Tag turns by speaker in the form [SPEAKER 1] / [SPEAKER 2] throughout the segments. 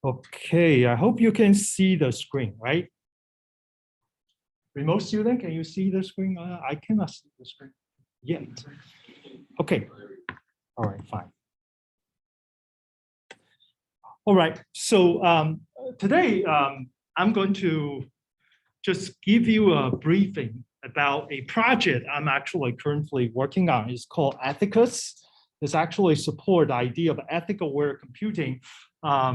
[SPEAKER 1] Okay, I hope you can see the screen, right? Remote student, can you see the screen? I cannot see the screen yet. Okay, all right, fine. All right, so today I'm going to just give you a briefing about a project I'm actually currently working on. It's called EthikOS. It's actually support the idea of ethical-aware computing. I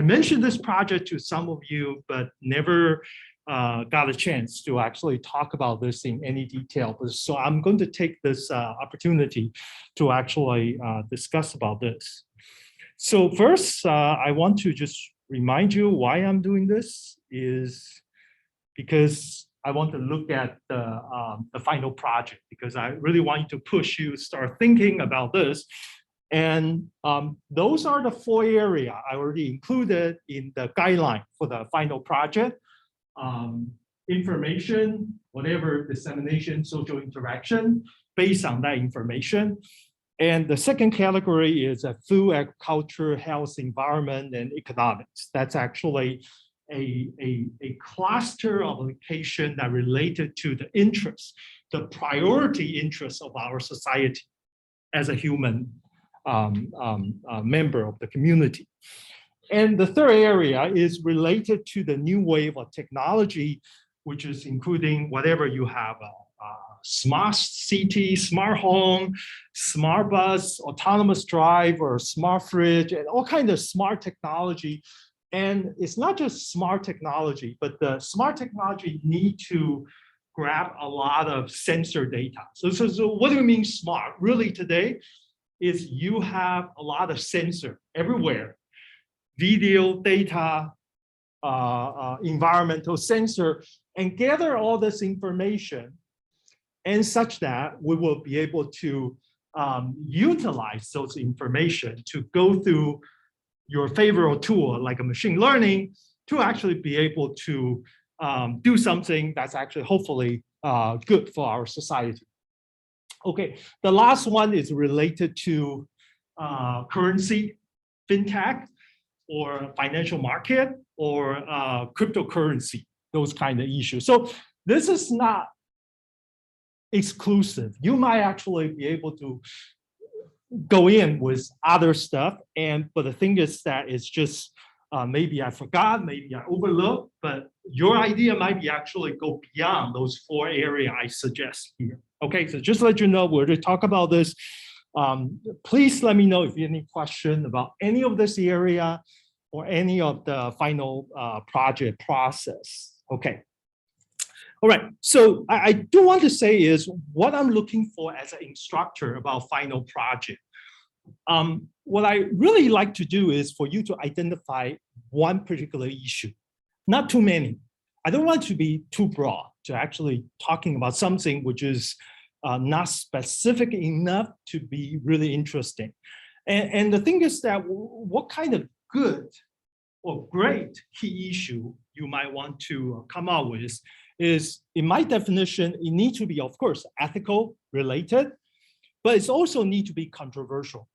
[SPEAKER 1] mentioned this project to some of you, but never got a chance to actually talk about this in any detail. So I'm going to take this opportunity to actually discuss about this. So first, I want to just remind you why I'm doing this is because I want to look at the final project, because I really want to push you start thinking about this. And those are the 4 areas I already included in the guideline for the final project. Information, whatever dissemination, social interaction based on that information. And the second category is food, agriculture, health, environment, and economics. That's actually a cluster of application that related to the interests, the priority interests of our society as a human member of the community. And the third area is related to the new wave of technology, which is including whatever you have, smart city, smart home, smart bus, autonomous drive, or smart fridge, and all kinds of smart technology. And it's not just smart technology, but the smart technology need to grab a lot of sensor data. So what do we mean smart? Really today is you have a lot of sensor everywhere. Video, data, environmental sensor, and gather all this information, and such that we will be able to utilize those information to go through your favorite tool, like a machine learning, to actually be able to do something that's actually hopefully good for our society. Okay, the last one is related to currency, fintech, or financial market, or cryptocurrency, those kind of issues. So this is not exclusive. You might actually be able to go in with other stuff, but the thing is that it's just maybe I forgot, maybe I overlooked, but your idea might be actually go beyond those 4 areas I suggest here. Okay, so just to let you know, we're going to talk about this. Please let me know if you have any question about any of this area or any of the final project process. Okay. All right, so I do want to say is what I'm looking for as an instructor about final project. What I really like to do is for you to identify one particular issue, not too many. I don't want to be too broad to actually talking about something which is not specific enough to be really interesting. And the thing is that what kind of good or great key issue you might want to come up with is, in my definition, it needs to be, of course, ethical related, but it's also need to be controversial.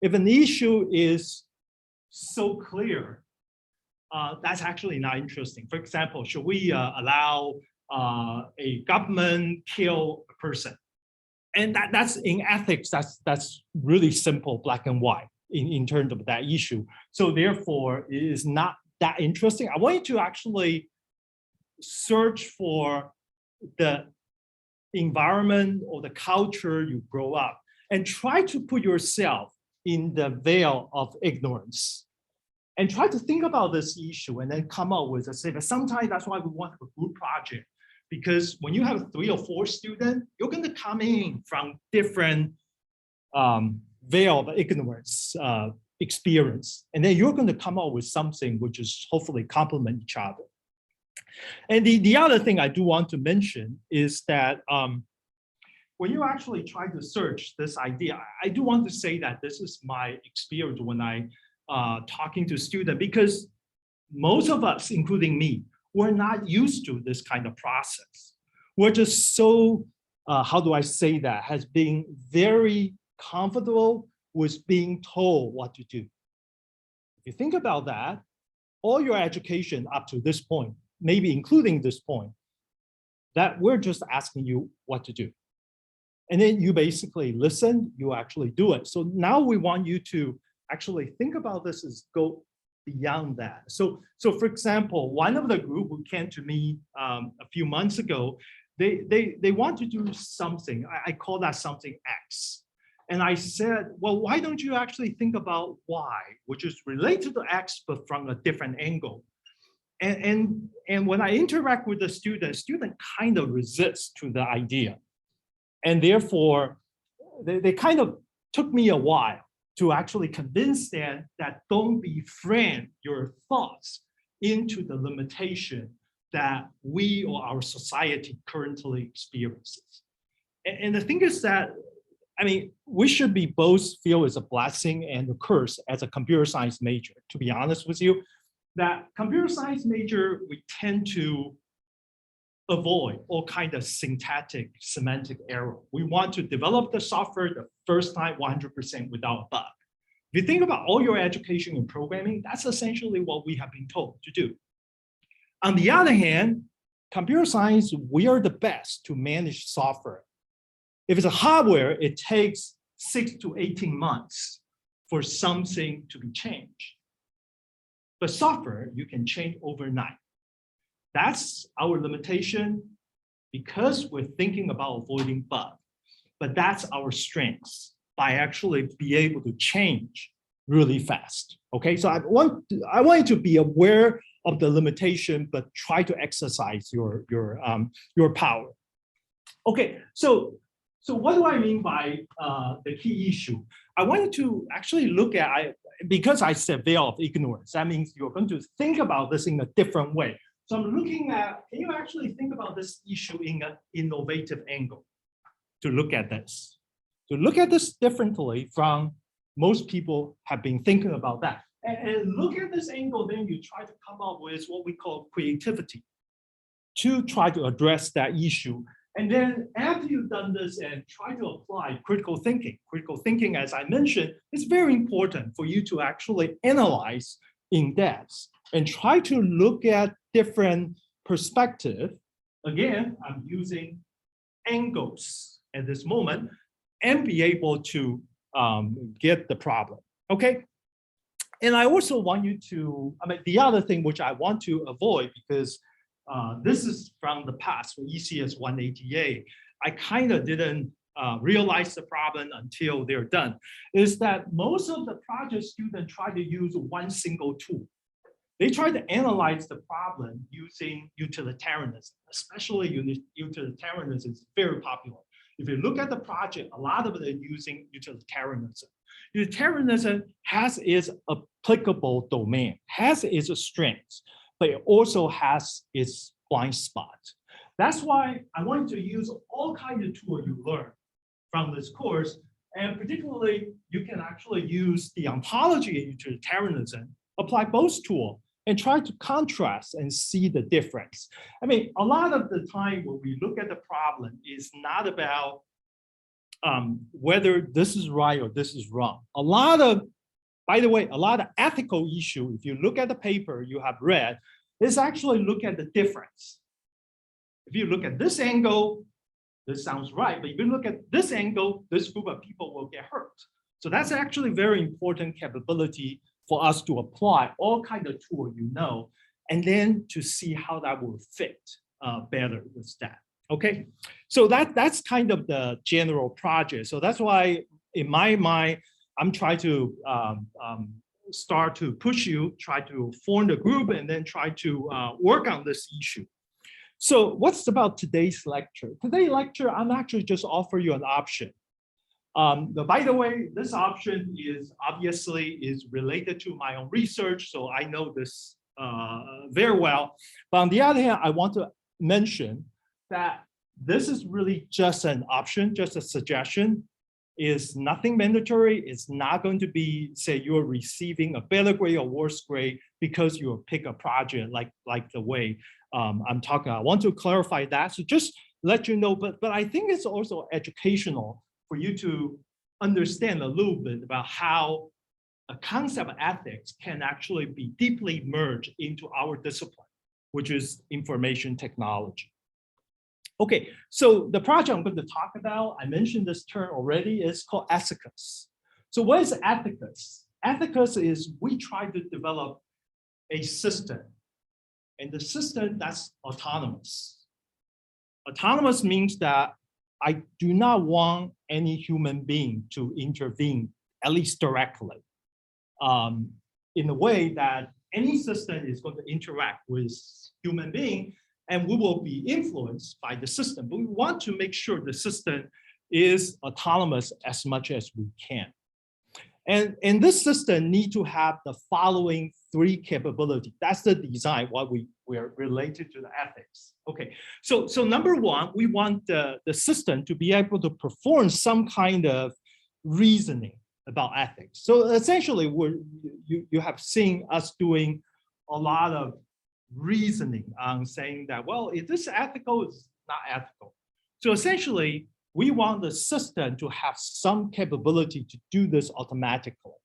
[SPEAKER 1] If an issue is so clear, that's actually not interesting. For example, should we allow a government kill a person? And that's in ethics, that's really simple, black and white in terms of that issue. So therefore, it is not that interesting. I want you to actually search for the environment or the culture you grow up and try to put yourself in the veil of ignorance and try to think about this issue and then come up with a say. Sometimes that's why we want a group project, because when you have 3 or 4 students, you're going to come in from different veil of ignorance experience, and then you're going to come up with something which is hopefully complement each other. And the other thing I do want to mention is that when you actually try to search this idea, I do want to say that this is my experience when I talking to students, because most of us, including me, we're not used to this kind of process. We're just so, how do I say that, has been very comfortable with being told what to do. you think about that, all your education up to this point, maybe including this point, that we're just asking you what to do. And then you basically listen, you actually do it. So now we want you to actually think about this as go beyond that. So for example, one of the group who came to me a few months ago, they want to do something. I call that something X. And I said, well, why don't you actually think about Y, which is related to X, but from a different angle? And when I interact with the student kind of resists to the idea. And therefore, they kind of took me a while to actually convince them that don't befriend your thoughts into the limitation that we or our society currently experiences. And the thing is that, I mean, we should be both feel as a blessing and a curse as a computer science major, to be honest with you, that computer science major, we tend to avoid all kind of syntactic, semantic error. We want to develop the software the first time 100% without a bug. If you think about all your education in programming, that's essentially what we have been told to do. On the other hand, computer science, we are the best to manage software. If it's a hardware, it takes 6 to 18 months for something to be changed. But software, you can change overnight. That's our limitation because we're thinking about avoiding bugs. But that's our strengths by actually be able to change really fast. Okay, so I want you to be aware of the limitation, but try to exercise your power. Okay, so what do I mean by the key issue? I wanted to actually look at, because I said veil of ignorance, that means you're going to think about this in a different way. So I'm looking at, can you actually think about this issue in an innovative angle to look at this? To look at this differently from most people have been thinking about that. And look at this angle, then you try to come up with what we call creativity to try to address that issue. And then after you've done this and try to apply critical thinking. Critical thinking, as I mentioned, is very important for you to actually analyze in depth and try to look at different perspectives. Again, I'm using angles at this moment and be able to get the problem, okay? And I also want you to, the other thing which I want to avoid, because this is from the past for ecs188, I kind of didn't realize the problem until they're done, is that most of the project students try to use one single tool. They try to analyze the problem using utilitarianism, especially utilitarianism is very popular. If you look at the project, a lot of it is using utilitarianism. Utilitarianism has its applicable domain, has its strengths, but it also has its blind spot. That's why I want you to use all kinds of tools you learn from this course, and particularly you can actually use the ontology of utilitarianism, apply both tools, and try to contrast and see the difference. I mean, a lot of the time when we look at the problem is not about whether this is right or this is wrong. By the way, a lot of ethical issue, if you look at the paper you have read, is actually look at the difference. If you look at this angle, this sounds right, but if you look at this angle, this group of people will get hurt. So that's actually very important capability for us to apply all kinds of tools and then to see how that will fit better with that. Okay, so that's kind of the general project. So that's why in my mind, I'm trying to start to push you, try to form the group and then try to work on this issue. So what's about today's lecture? Today's lecture, I'm actually just offer you an option. By the way, this option is obviously related to my own research, so I know this very well. But on the other hand, I want to mention that this is really just an option, just a suggestion. Is nothing mandatory. It's not going to be, say, you're receiving a better grade or worse grade because you pick a project like the way I'm talking. I want to clarify that. So just let you know, but I think it's also educational for you to understand a little bit about how a concept of ethics can actually be deeply merged into our discipline, which is information technology. Okay, so the project I'm going to talk about, I mentioned this term already, is called EthikOS. So what is EthikOS? EthikOS is we try to develop a system, and the system that's autonomous. Autonomous means that I do not want any human being to intervene, at least directly, in a way that any system is going to interact with human being, and we will be influenced by the system. But we want to make sure the system is autonomous as much as we can. And this system need to have the following three capabilities. That's the design, what we're related to the ethics. Okay, so number one, we want the system to be able to perform some kind of reasoning about ethics. So essentially, you have seen us doing a lot of reasoning on saying that, well, if this is ethical, it's not ethical. So essentially, we want the system to have some capability to do this automatically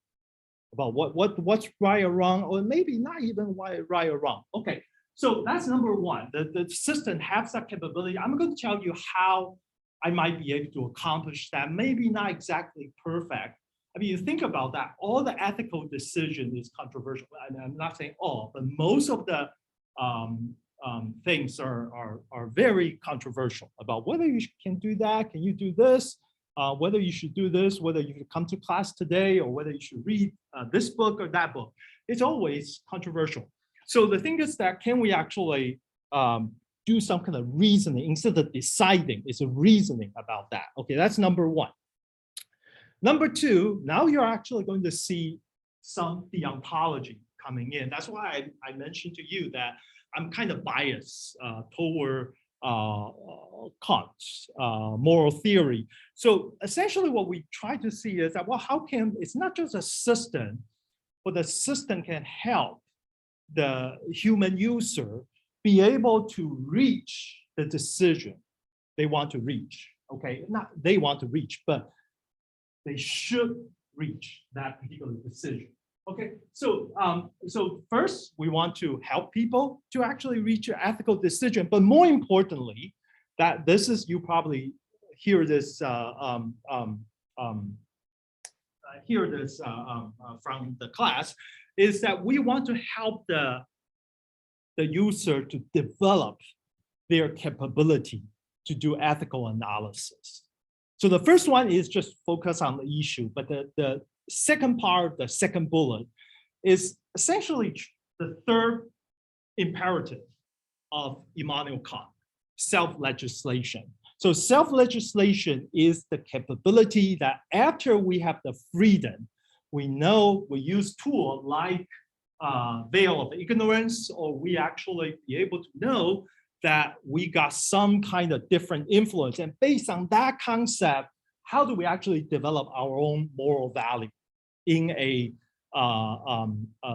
[SPEAKER 1] about what's right or wrong, or maybe not even right or wrong. Okay, so that's number one. The system has that capability. I'm going to tell you how I might be able to accomplish that. Maybe not exactly perfect. I mean, you think about that, all the ethical decision is controversial. And I'm not saying all, but most of the things are very controversial about whether you can do that, can you do this, whether you should do this, whether you should come to class today, or whether you should read this book or that book. It's always controversial. So the thing is that, can we actually do some kind of reasoning instead of deciding? It's a reasoning about that. Okay, that's number one. Number two, now you're actually going to see some deontology coming in. That's why I mentioned to you that I'm kind of biased toward Kant's moral theory. So essentially what we try to see is that, well, how can, it's not just a system, but the system can help the human user be able to reach the decision they want to reach. Okay, not they want to reach, but they should reach that particular decision. Okay, so so first we want to help people to actually reach an ethical decision, but more importantly, that this is, you probably hear this from the class, is that we want to help the user to develop their capability to do ethical analysis. So the first one is just focus on the issue, but the second part, the second bullet, is essentially the third imperative of Immanuel Kant, self-legislation. So self-legislation is the capability that after we have the freedom, we know we use tools like veil of ignorance, or we actually be able to know that we got some kind of different influence. And based on that concept, how do we actually develop our own moral value in a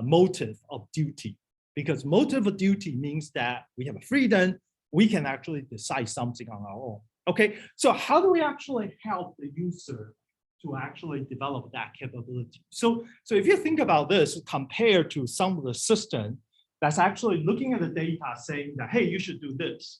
[SPEAKER 1] motive of duty? Because motive of duty means that we have a freedom, we can actually decide something on our own. Okay, so how do we actually help the user to actually develop that capability? So if you think about this compared to some of the system that's actually looking at the data saying that, hey, you should do this.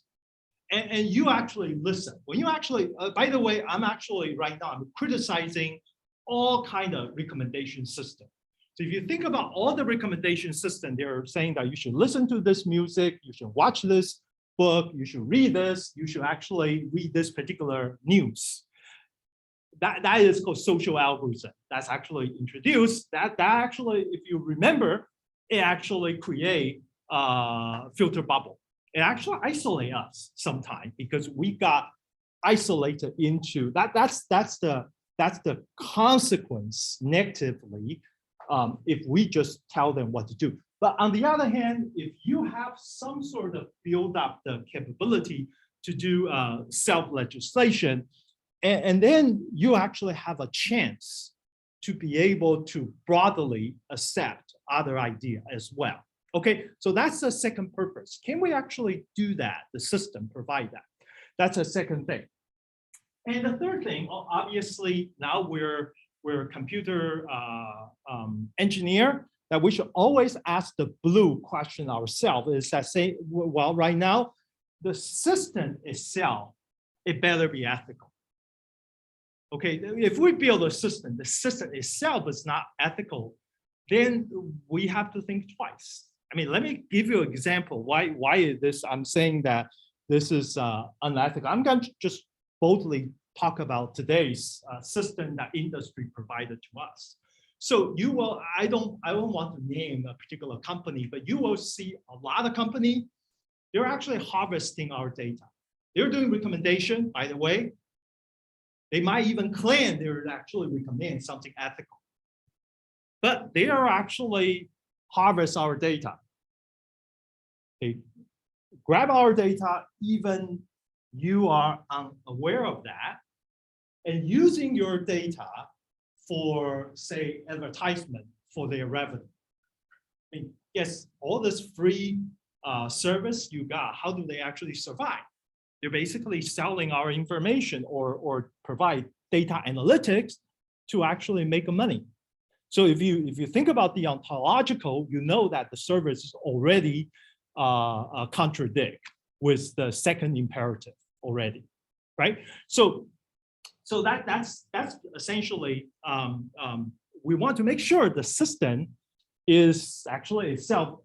[SPEAKER 1] And you actually listen. When you actually, by the way, I'm actually right now, I'm criticizing all kind of recommendation system. So if you think about all the recommendation system, they're saying that you should listen to this music, you should watch this book, you should read this, you should actually read this particular news. That is called social algorithm. That's actually introduced. That actually, if you remember, it actually create a filter bubble. It actually isolate us sometimes because we got isolated into that. That's the consequence negatively if we just tell them what to do. But on the other hand, if you have some sort of build up the capability to do self-legislation, and then you actually have a chance to be able to broadly accept other ideas as well. Okay, so that's the second purpose. Can we actually do that? The system provide that. That's a second thing. And the third thing, obviously, now we're we're a computer engineer, that we should always ask the blue question ourselves, is that say, well, right now, the system itself, it better be ethical. Okay, if we build a system, the system itself is not ethical, then we have to think twice. I mean, let me give you an example. Why is this? I'm saying that this is unethical. I'm going to just boldly talk about today's system that industry provided to us. So you will, I don't want to name a particular company, but you will see a lot of companies, they're actually harvesting our data. They're doing recommendation, by the way. They might even claim they're actually recommend something ethical. But they are actually harvest our data. They grab our data, even you are unaware of that, and using your data for, say, advertisement for their revenue. I mean, yes, all this free service you got, how do they actually survive? They're basically selling our information or provide data analytics to actually make money. So if you think about the ontological, you know that the service is already contradict with the second imperative already, right? So that's essentially we want to make sure the system is actually itself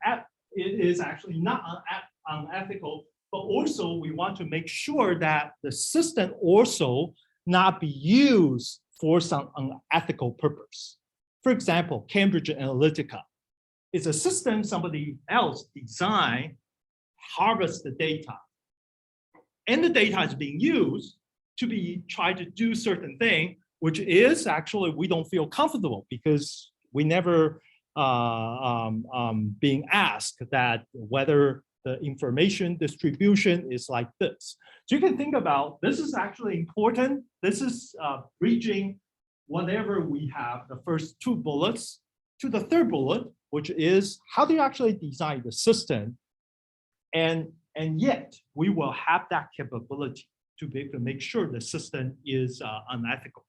[SPEAKER 1] is actually not unethical, but also we want to make sure that the system also not be used for some unethical purpose. For example, Cambridge Analytica is a system somebody else designed, harvest the data, and the data is being used to be try to do certain thing, which is actually we don't feel comfortable because we never being asked that whether the information distribution is like this. So you can think about this is actually important. This is bridging whatever we have the first two bullets to the third bullet, which is how do you actually design the system, and yet we will have that capability to be able to make sure the system is unethical.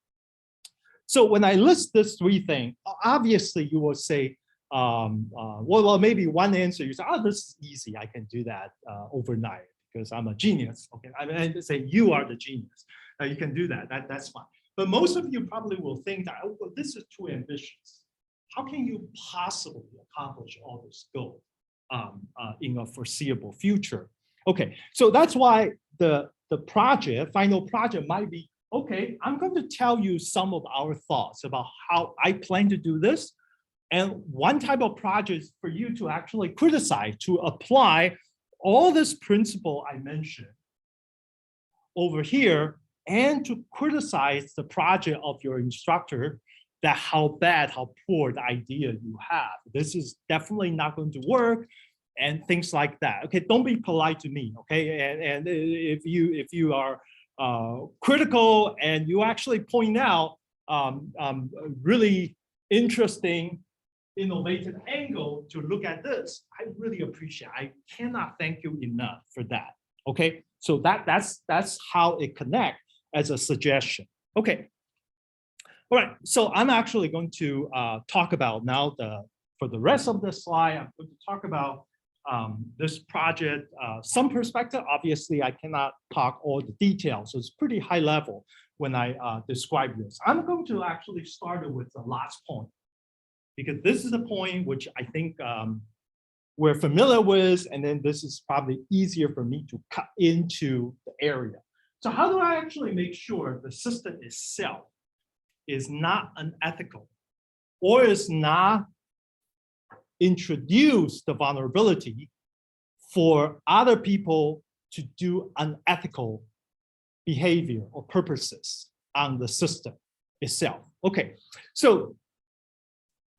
[SPEAKER 1] So when I list these three things, obviously you will say, well, maybe one answer you say, oh, this is easy. I can do that overnight because I'm a genius. Okay, I mean, say you are the genius. You can do that. That's fine. But most of you probably will think that, oh, well, this is too ambitious. How can you possibly accomplish all this goal in a foreseeable future? Okay, so that's why the final project might be, okay, I'm going to tell you some of our thoughts about how I plan to do this. And one type of project is for you to actually criticize, to apply all this principle I mentioned over here, and to criticize the project of your instructor, that how bad, how poor the idea you have. This is definitely not going to work, and things like that. Okay, don't be polite to me, okay? And if you are critical and you actually point out really interesting, innovative angle to look at this, I really appreciate. I cannot thank you enough for that. Okay, so that's how it connects as a suggestion. Okay, all right. So I'm actually going to talk about now for the rest of the slide. I'm going to talk about this project, some perspective. Obviously, I cannot talk all the details, so it's pretty high level when I describe this. I'm going to actually start with the last point, because this is a point which I think we're familiar with, and then this is probably easier for me to cut into the area. So how do I actually make sure the system itself is not unethical, or is not introduce the vulnerability for other people to do unethical behavior or purposes on the system itself? Okay, so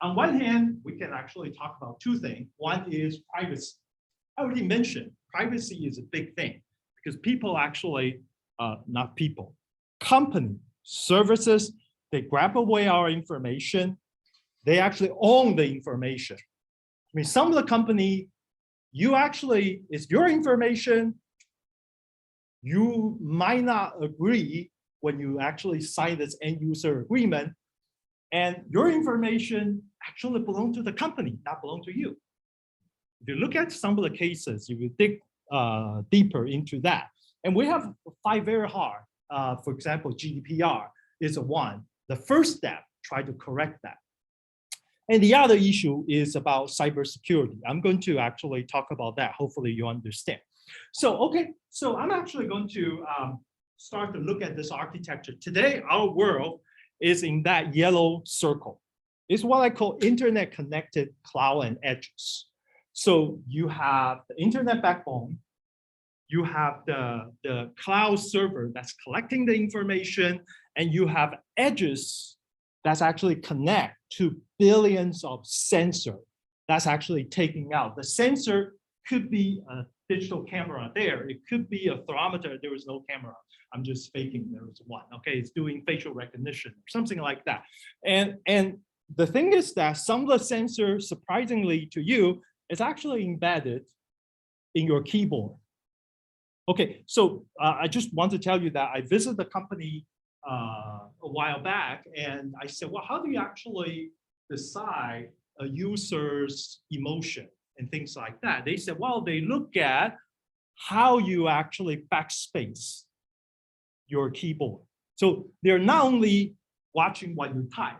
[SPEAKER 1] on one hand, we can actually talk about two things. One is privacy. I already mentioned privacy is a big thing because people actually, not people, company, services, they grab away our information. They actually own the information. I mean, some of the company, you actually, it's your information. You might not agree when you actually sign this end user agreement, And your information actually belong to the company, not belong to you. If you look at some of the cases, you will dig deeper into that. And we have fight very hard. For example, GDPR is one. The first step, try to correct that. And the other issue is about cybersecurity. I'm going to actually talk about that. Hopefully you understand. So, okay, so I'm actually going to start to look at this architecture. Today, our world is in that yellow circle. It's what I call internet connected cloud and edges. So you have the internet backbone, you have the cloud server that's collecting the information, and you have edges that's actually connect to billions of sensors that's actually taking out. The sensor could be a digital camera there. It could be a thermometer. There is no camera. I'm just faking there is one. Okay, it's doing facial recognition, something like that. And the thing is that some of the sensors, surprisingly to you, is actually embedded in your keyboard. Okay, so I just want to tell you that I visited the company a while back, and I said, well, how do you actually decide a user's emotion and things like that? They said, well, they look at how you actually backspace your keyboard. So they're not only watching what you type,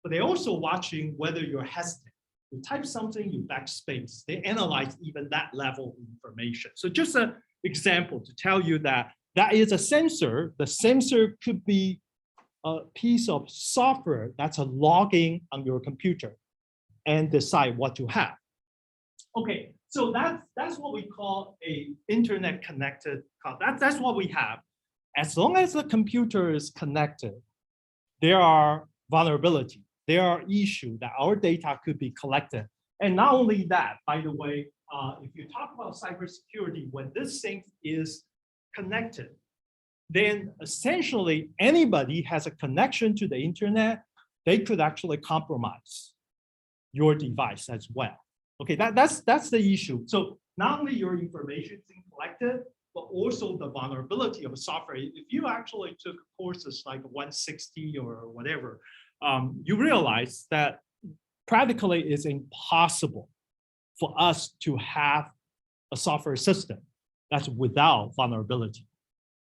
[SPEAKER 1] but they're also watching whether you're hesitant. You type something, you backspace. They analyze even that level of information. So just an example to tell you that that is a sensor. The sensor could be a piece of software that's a logging on your computer and decide what you have. Okay, so that's what we call a internet connected cloud. That's what we have. As long as the computer is connected, there are vulnerabilities. There are issues that our data could be collected. And not only that, by the way, if you talk about cybersecurity, when this thing is connected, then essentially anybody has a connection to the internet, they could actually compromise your device as well. Okay, that's the issue. So not only your information is being collected, but also the vulnerability of a software. If you actually took courses like 160 or whatever, you realize that practically it's impossible for us to have a software system that's without vulnerability.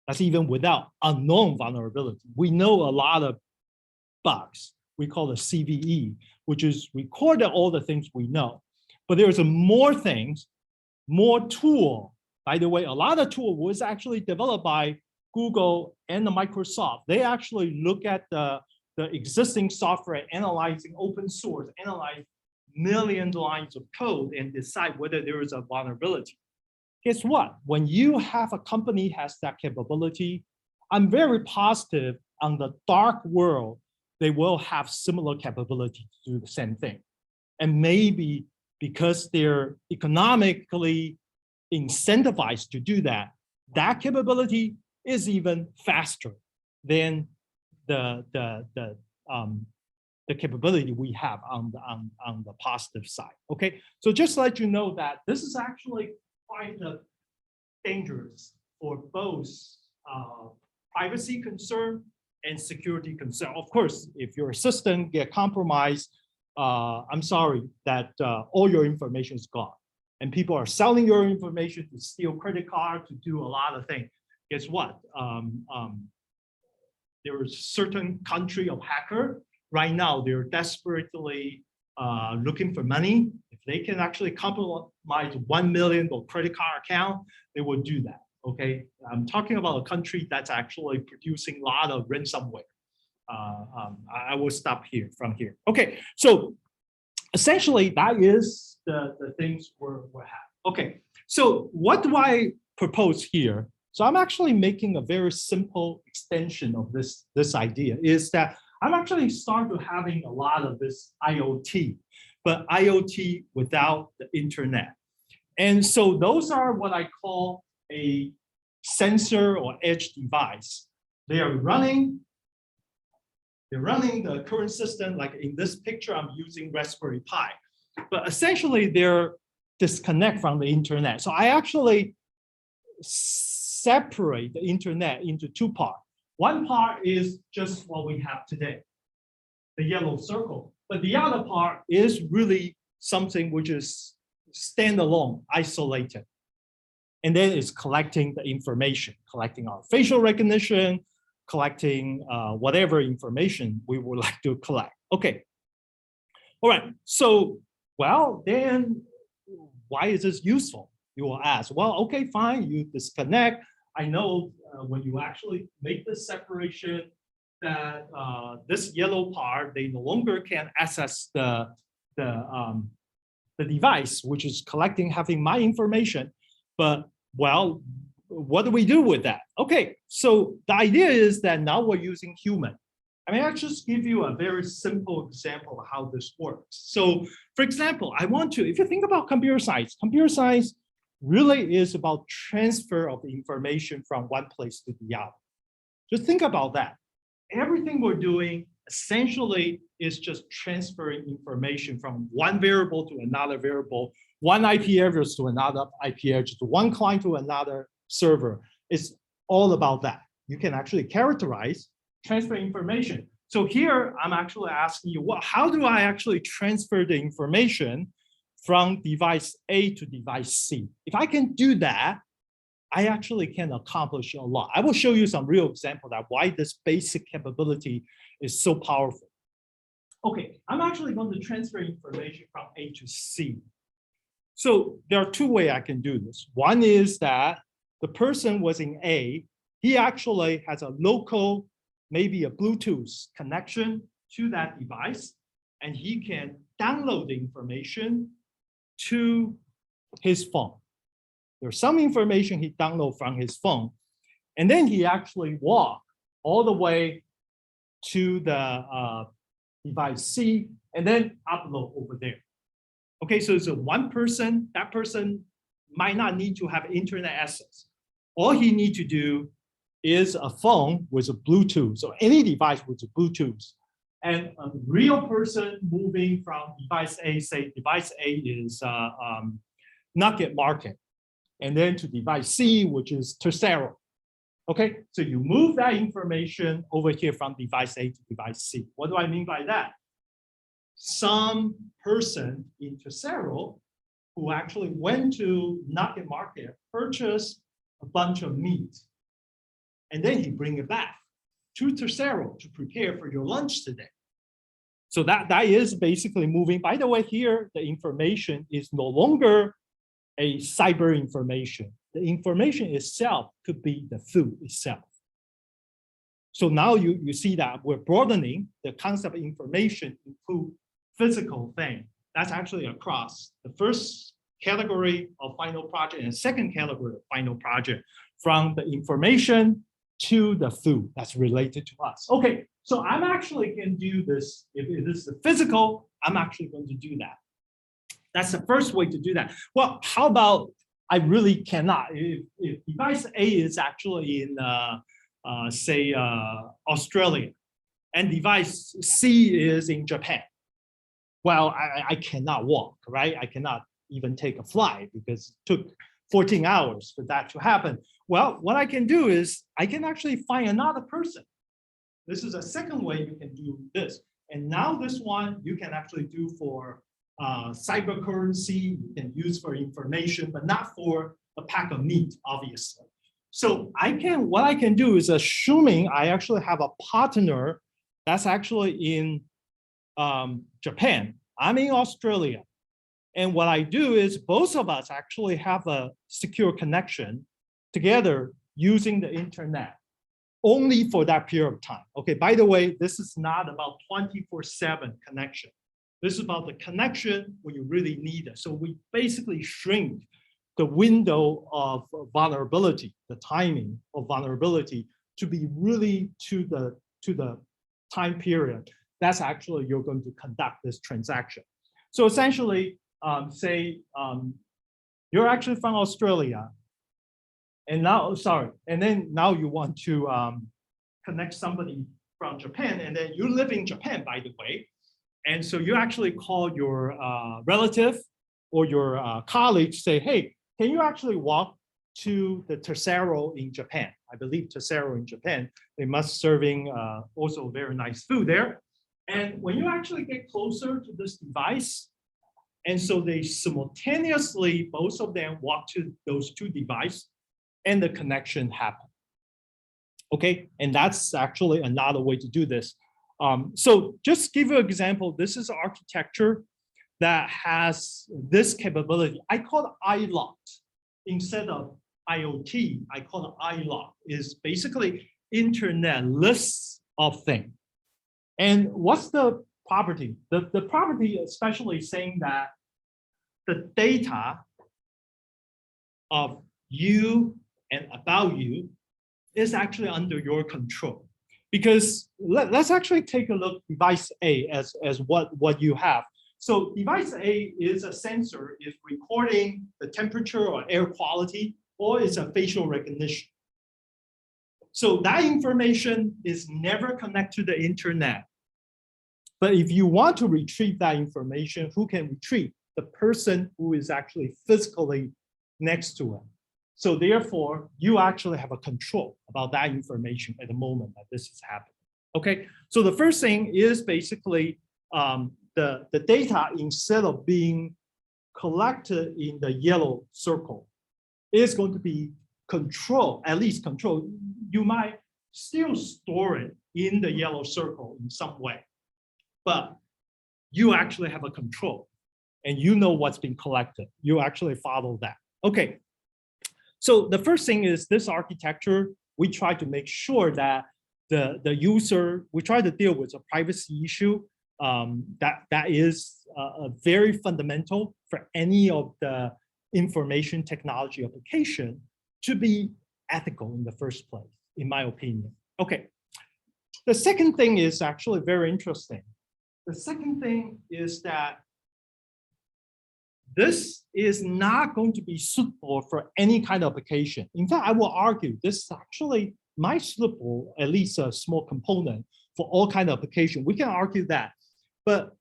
[SPEAKER 1] That's even without unknown vulnerability. We know a lot of bugs. We call it CVE, which is recorded all the things we know. But there's more things, more tool. By the way, a lot of tool was actually developed by Google and the Microsoft. They actually look at the existing software, analyzing open source, analyze million lines of code and decide whether there is a vulnerability. Guess what? When you have a company has that capability, I'm very positive on the dark world, they will have similar capability to do the same thing. And maybe because they're economically incentivized to do that, that capability is even faster than the capability we have on the positive side. Okay, so just to let you know that this is actually quite dangerous for both privacy concern and security concern. Of course, if your system get compromised, I'm sorry that all your information is gone. And people are selling your information to steal credit card, to do a lot of things. Guess what? There is certain country of hacker. Right now, they're desperately looking for money. If they can actually compromise 1 million credit card account, they will do that. Okay, I'm talking about a country that's actually producing a lot of ransomware. I will stop here from here. Okay, so essentially that is the things we're having. Okay, so what do I propose here? So I'm actually making a very simple extension of this idea is that I'm actually starting to having a lot of this IoT, but IoT without the internet. And so those are what I call a sensor or edge device. They're running the current system, like in this picture, I'm using Raspberry Pi, but essentially they're disconnect from the internet. So I actually separate the internet into two parts. One part is just what we have today. the yellow circle. But the other part is really something which is standalone, isolated. And then it's collecting the information, collecting our facial recognition, collecting whatever information we would like to collect. Okay. All right. So, well, then why is this useful? You will ask, well, okay, fine, you disconnect. I know when you actually make this separation that this yellow part, they no longer can access the device, which is collecting, having my information. But, well, what do we do with that? Okay, so the idea is that now we're using human. I mean, I'll just give you a very simple example of how this works. So, for example, I want to, if you think about computer science really is about transfer of the information from one place to the other. Just think about that. Everything we're doing essentially is just transferring information from one variable to another variable, one IP address to another IP address, to one client to another server. It's all about that. You can actually characterize, transfer information. So here, I'm actually asking you, how do I actually transfer the information from device A to device C? If I can do that, I actually can accomplish a lot. I will show you some real example of why this basic capability is so powerful. Okay, I'm actually going to transfer information from A to C. So there are two ways I can do this. One is that the person was in A, he actually has a local, maybe a Bluetooth connection to that device, and he can download the information to his phone. There's some information he downloaded from his phone, and then he actually walked all the way to the device C, and then upload over there. Okay, so it's a one person, that person might not need to have internet access. All he needs to do is a phone with a Bluetooth, so any device with a Bluetooth. And a real person moving from device A, say device A is Nugget Market, and then to device C, which is Tercero. Okay, so you move that information over here from device A to device C. What do I mean by that? Some person in Tercero who actually went to Nugget Market, purchased a bunch of meat, and then he bring it back to Tercero to prepare for your lunch today. So that is basically moving. By the way, here, the information is no longer a cyber information. The information itself could be the food itself. So now you see that we're broadening the concept of information include physical thing. That's actually across the first category of final project and second category of final project, from the information to the food that's related to us. Okay, so I'm actually can do this. If it is the physical, I'm actually going to do that. That's the first way to do that. Well, how about I really cannot? If device A is actually in, say, Australia, and device C is in Japan, well, I cannot walk, right? I cannot even take a flight because it took 14 hours for that to happen. Well, what I can do is I can actually find another person. This is a second way you can do this. And now this one you can actually do for cyber currency, you can use for information, but not for a pack of meat, obviously. So what I can do is, assuming I actually have a partner that's actually in Japan, I'm in Australia. And what I do is both of us actually have a secure connection together using the internet only for that period of time. Okay, by the way, this is not about 24/7 connection. This is about the connection when you really need it. So we basically shrink the window of vulnerability, the timing of vulnerability, to be really to the time period. That's actually you're going to conduct this transaction. So essentially, say you're actually from Australia, and now you want to connect somebody from Japan, and then you live in Japan, by the way, and so you actually call your relative or your colleague, say, hey, can you actually walk to the Tercero in Japan? I believe Tercero in Japan, they must serving also very nice food there. And when you actually get closer to this device, and so they simultaneously, both of them walk to those two devices, and the connection happens. Okay, and that's actually another way to do this. So just give you an example, this is architecture that has this capability. I call it ILOT instead of IoT. I call it ILOT. Is basically internet lists of things. And what's the property? The property especially saying that the data of you and about you is actually under your control. Because let's actually take a look device A as what you have. So device A is a sensor, is recording the temperature or air quality, or it's a facial recognition. So that information is never connected to the internet. But if you want to retrieve that information, who can retrieve? The person who is actually physically next to it. So therefore, you actually have a control about that information at the moment that this is happening. Okay, so the first thing is basically the data, instead of being collected in the yellow circle, is going to be controlled, at least controlled. You might still store it in the yellow circle in some way, but you actually have a control and you know what's being collected. You actually follow that. Okay. So the first thing is this architecture, we try to make sure that the user, we try to deal with a privacy issue that is very fundamental for any of the information technology application to be ethical in the first place, in my opinion. Okay. The second thing is actually very interesting. The second thing is that this is not going to be suitable for any kind of application. In fact, I will argue this actually might suitable, at least a small component, for all kind of application. We can argue that. But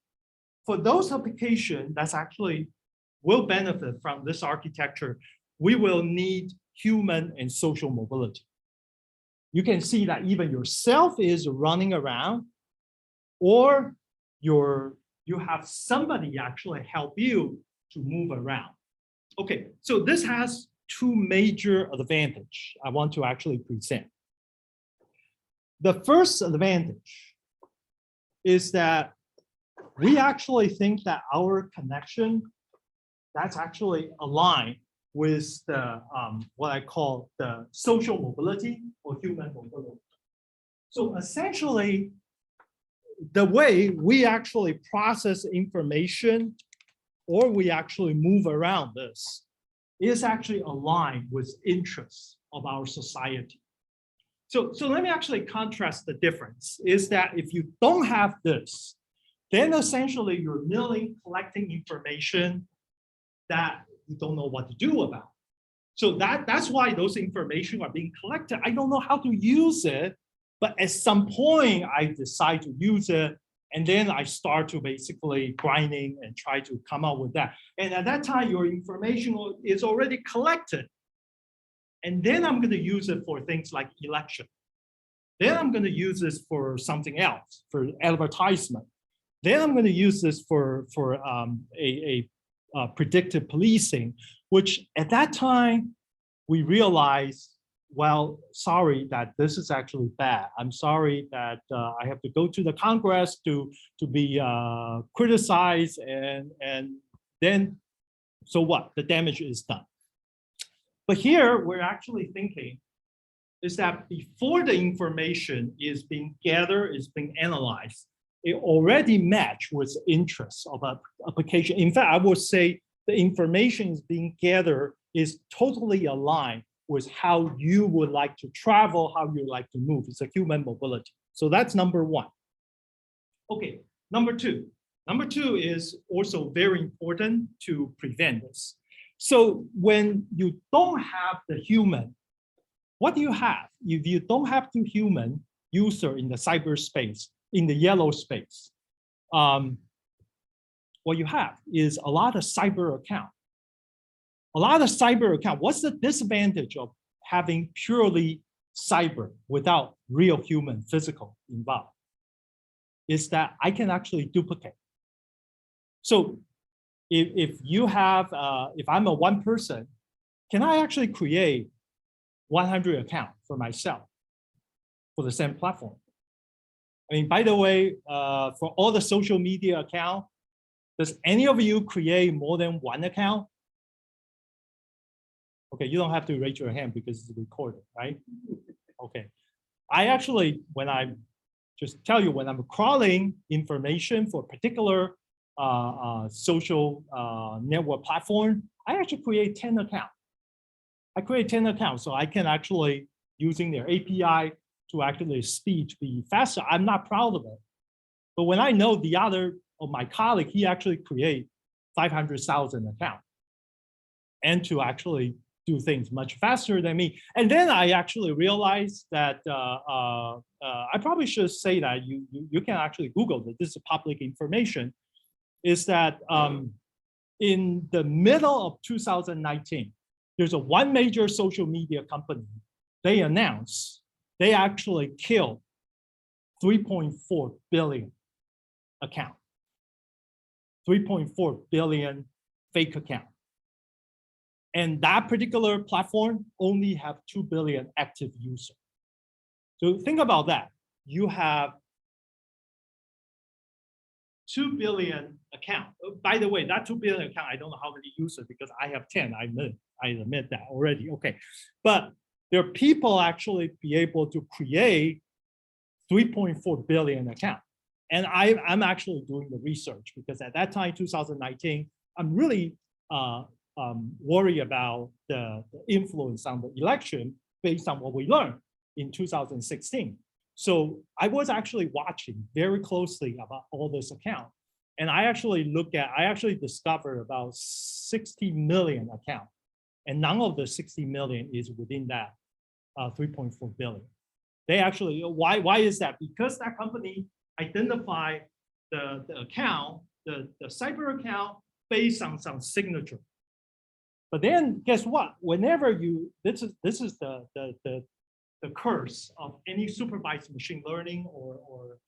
[SPEAKER 1] for those applications that's actually will benefit from this architecture, we will need human and social mobility. You can see that even yourself is running around, or you have somebody actually help you to move around. Okay, so this has two major advantages I want to actually present. The first advantage is that we actually think that our connection that's actually aligned with the what I call the social mobility or human mobility. So essentially, the way we actually process information or we actually move around this is actually aligned with interests of our society. So let me actually contrast the difference is that if you don't have this, then essentially you're merely collecting information that you don't know what to do about. So that's why those information are being collected. I don't know how to use it, but at some point I decide to use it. And then I start to basically grinding and try to come up with that. And at that time, your information is already collected. And then I'm going to use it for things like election. Then I'm going to use this for something else, for advertisement. Then I'm going to use this for predictive policing, which at that time, we realize, well, sorry that this is actually bad. I'm sorry that I have to go to the Congress to be criticized, and then, so what? The damage is done. But here, we're actually thinking is that before the information is being gathered, is being analyzed, it already matched with interests of an application. In fact, I would say the information is being gathered is totally aligned with how you would like to travel, how you like to move. It's a human mobility. So that's number one. Okay, number two. Number two is also very important to prevent this. So when you don't have the human, what do you have? If you don't have the human user in the cyberspace, in the yellow space, what you have is a lot of cyber account. A lot of cyber account. What's the disadvantage of having purely cyber without real human physical involved? is that I can actually duplicate. So if you have, if I'm a one person, can I actually create 100 accounts for myself for the same platform? I mean, by the way, for all the social media account, does any of you create more than one account? Okay, you don't have to raise your hand because it's recorded, right? Okay. I actually, when I just tell you, when I'm crawling information for a particular social network platform, I actually create 10 accounts. I create 10 accounts, so I can actually, using their API to actually speed to be faster. I'm not proud of it. But when I know the other of my colleague, he actually create 500,000 accounts and to actually do things much faster than me. And then I actually realized that I probably should say that you can actually Google that. This is public information, is that in the middle of 2019, there's a one major social media company. They announced they actually killed 3.4 billion account, 3.4 billion fake account. And that particular platform only have 2 billion active users. So think about that. You have 2 billion account. By the way, that 2 billion account, I don't know how many users because I have 10, I admit that already, okay. But there are people actually be able to create 3.4 billion account. And I'm actually doing the research because at that time, 2019, I'm really worry about the influence on the election based on what we learned in 2016. So I was actually watching very closely about all this account. And I actually discovered about 60 million account. And none of the 60 million is within that 3.4 billion. They actually, why is that? Because that company identify the account, the cyber account based on some signature. But then guess what? Whenever you, this is the curse of any supervised machine learning or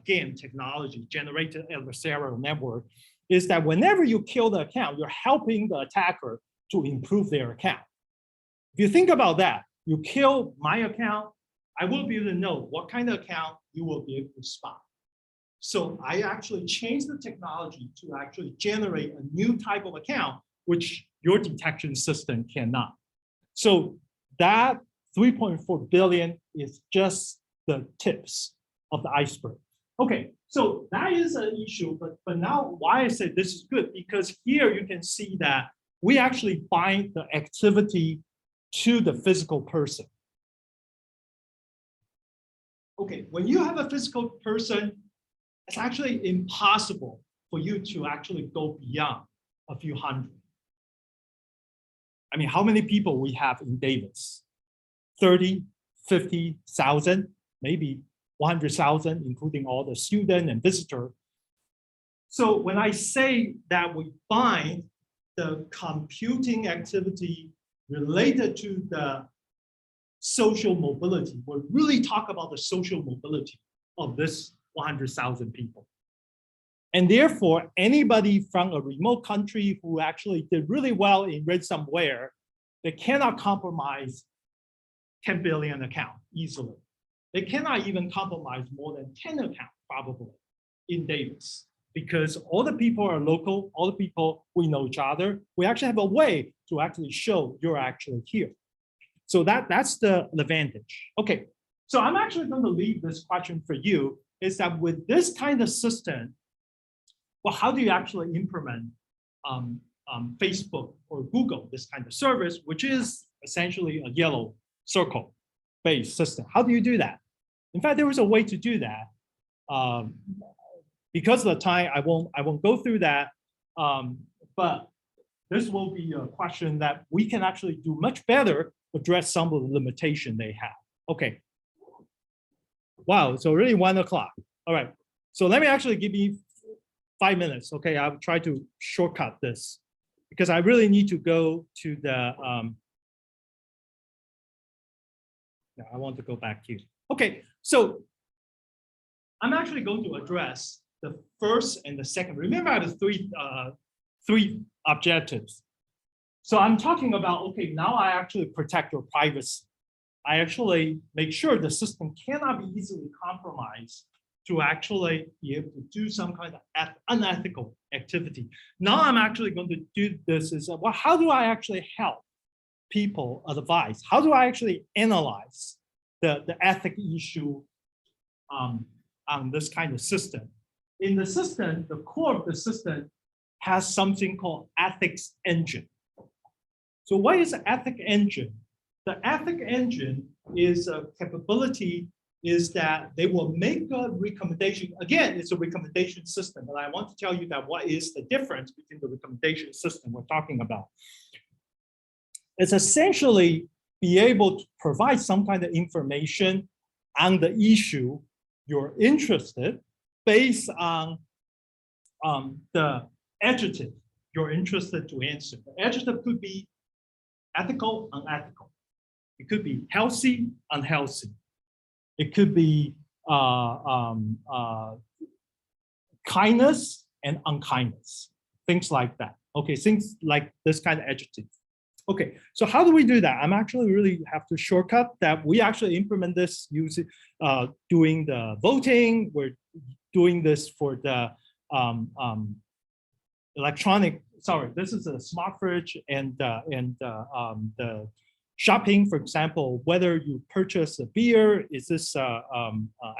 [SPEAKER 1] GAN technology, generated adversarial network, is that whenever you kill the account, you're helping the attacker to improve their account. If you think about that, you kill my account, I will be able to know what kind of account you will be able to spot. So I actually changed the technology to actually generate a new type of account, which your detection system cannot. So that 3.4 billion is just the tips of the iceberg. Okay, so that is an issue, but now why I say this is good, because here you can see that we actually bind the activity to the physical person. Okay, when you have a physical person, it's actually impossible for you to actually go beyond a few hundred. I mean, how many people we have in Davis? 30, 50,000, maybe 100,000, including all the student and visitor. So when I say that we bind the computing activity related to the social mobility, we're really talk about the social mobility of this 100,000 people. And therefore, anybody from a remote country who actually did really well in ransomware, they cannot compromise 10 billion account easily. They cannot even compromise more than 10 accounts probably in Davis, because all the people are local, all the people, we know each other. We actually have a way to actually show you're actually here. So that's the advantage. Okay, so I'm actually going to leave this question for you, is that with this kind of system, well, how do you actually implement Facebook or Google, this kind of service, which is essentially a yellow circle based system? How do you do that? In fact, there was a way to do that. Because of the time, I won't go through that. But this will be a question that we can actually do much better, address some of the limitation they have. Okay. Wow, it's already 1 o'clock. All right. So let me actually give you 5 minutes. Okay, I'll try to shortcut this because I really need to go to the, I want to go back to you. Okay, so I'm actually going to address the first and the second. Remember, I have three objectives. So I'm talking about, okay, now I actually protect your privacy. I actually make sure the system cannot be easily compromised to actually be able to do some kind of unethical activity. Now I'm actually going to do this is, well, how do I actually help people advise? How do I actually analyze the ethic issue on this kind of system? In the system, the core of the system has something called ethics engine. So what is the ethic engine? The ethic engine is a capability is that they will make a recommendation. Again, it's a recommendation system, but I want to tell you that what is the difference between the recommendation system we're talking about. It's essentially be able to provide some kind of information on the issue you're interested based on the adjective you're interested to answer. The adjective could be ethical, unethical. It could be healthy, unhealthy. It could be kindness and unkindness, things like that. Okay, things like this kind of adjective. Okay, so how do we do that? I'm actually really have to shortcut that we actually implement this using doing the voting. We're doing this for the electronic. Sorry, this is a smart fridge and the shopping, for example, whether you purchase a beer, is this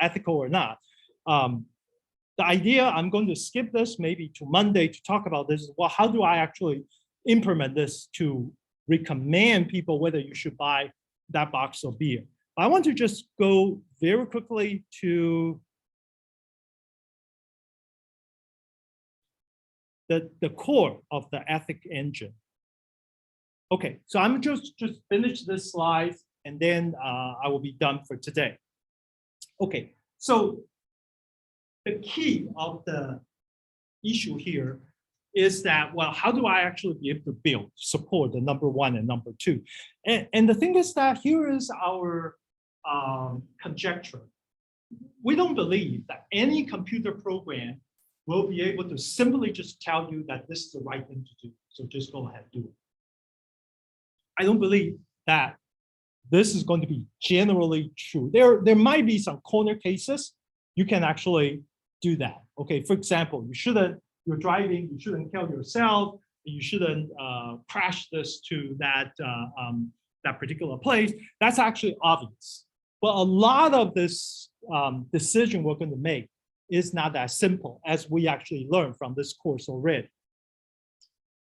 [SPEAKER 1] ethical or not? The idea, I'm going to skip this maybe to Monday to talk about this. Well, how do I actually implement this to recommend people whether you should buy that box of beer? I want to just go very quickly to the core of the ethic engine. Okay, so I'm just finish this slide and then I will be done for today. Okay, so the key of the issue here is that, well, how do I actually be able to build, support the number one and number two? And the thing is that here is our conjecture. We don't believe that any computer program will be able to simply just tell you that this is the right thing to do. So just go ahead, do it. I don't believe that this is going to be generally true. There might be some corner cases. You can actually do that. Okay, for example, you're driving, you shouldn't kill yourself. You shouldn't crash this to that particular place. That's actually obvious. But a lot of this decision we're going to make is not that simple, as we actually learned from this course already.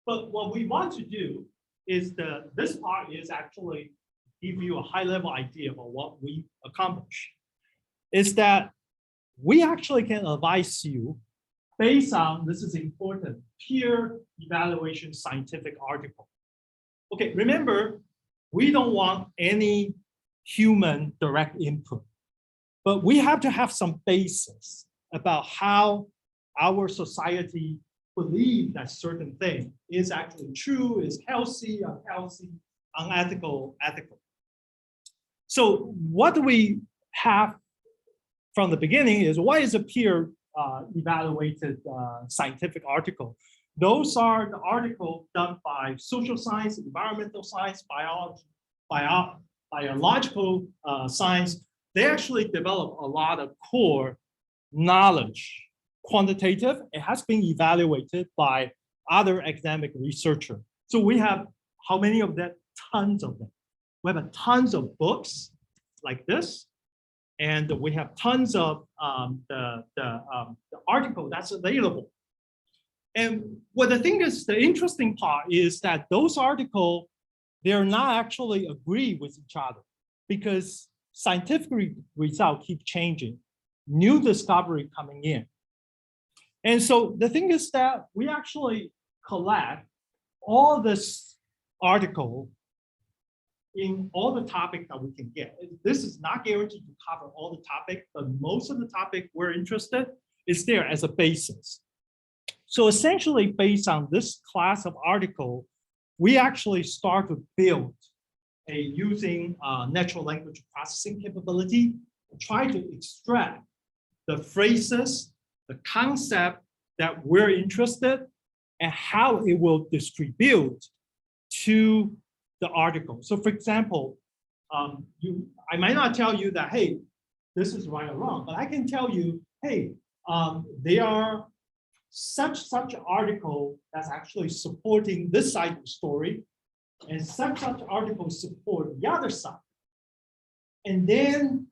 [SPEAKER 1] But what we want to do is this part is actually give you a high-level idea of what we accomplish. Is that we actually can advise you based on, this is important, peer evaluation scientific article. Okay, remember, we don't want any human direct input, but we have to have some basis about how our society believe that certain thing is actually true, is healthy, unhealthy, unethical, ethical. So what we have from the beginning is, what is a peer evaluated scientific article? Those are the articles done by social science, environmental science, biology, biological science. They actually develop a lot of core knowledge. Quantitative, it has been evaluated by other academic researchers. So we have how many of that? Tons of them. We have tons of books like this, and we have tons of the article that's available. And what the thing is, the interesting part is that those articles, they're not actually agree with each other because scientific results keep changing, new discovery coming in. And so the thing is that we actually collect all this article in all the topics that we can get. This is not guaranteed to cover all the topics, but most of the topic we're interested is there as a basis. So essentially, based on this class of article, we actually start to build using natural language processing capability, try to extract the phrases, the concept that we're interested, and how it will distribute to the article. So for example, I might not tell you that, hey, this is right or wrong, but I can tell you, hey, there are such article that's actually supporting this side of the story, and such articles support the other side. And then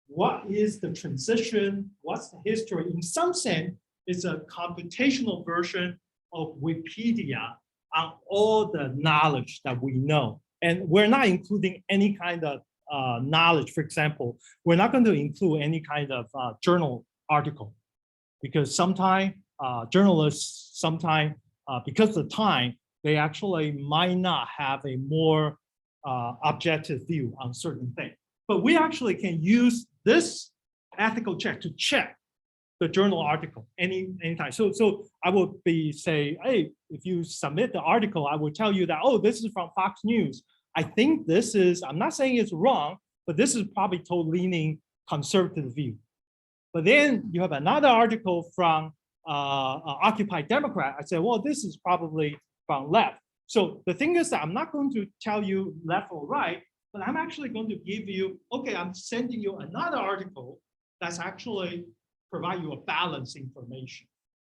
[SPEAKER 1] what is the transition? What's the history? In some sense, it's a computational version of Wikipedia on all the knowledge that we know. And we're not including any kind of knowledge. For example, we're not going to include any kind of journal article, because sometimes journalists, because of the time, they actually might not have a more objective view on certain things. But we actually can use this ethical check to check the journal article anytime. So I would say, hey, if you submit the article, I will tell you that, oh, this is from Fox News. I think this is, I'm not saying it's wrong, but this is probably totally leaning conservative view. But then you have another article from Occupy Democrat. I said, well, this is probably from left. So the thing is that I'm not going to tell you left or right, but I'm actually going to give you, okay, I'm sending you another article that's actually provide you a balanced information.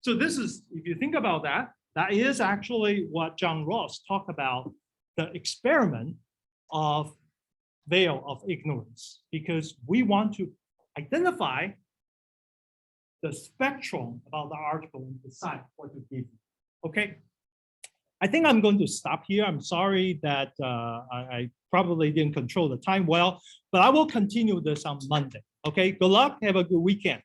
[SPEAKER 1] So this is, if you think about that, that is actually what John Ross talked about, the experiment of veil of ignorance, because we want to identify the spectrum about the article and decide what to give you. Okay, I think I'm going to stop here. I'm sorry that I probably didn't control the time well, but I will continue this on Monday. Okay, good luck. Have a good weekend.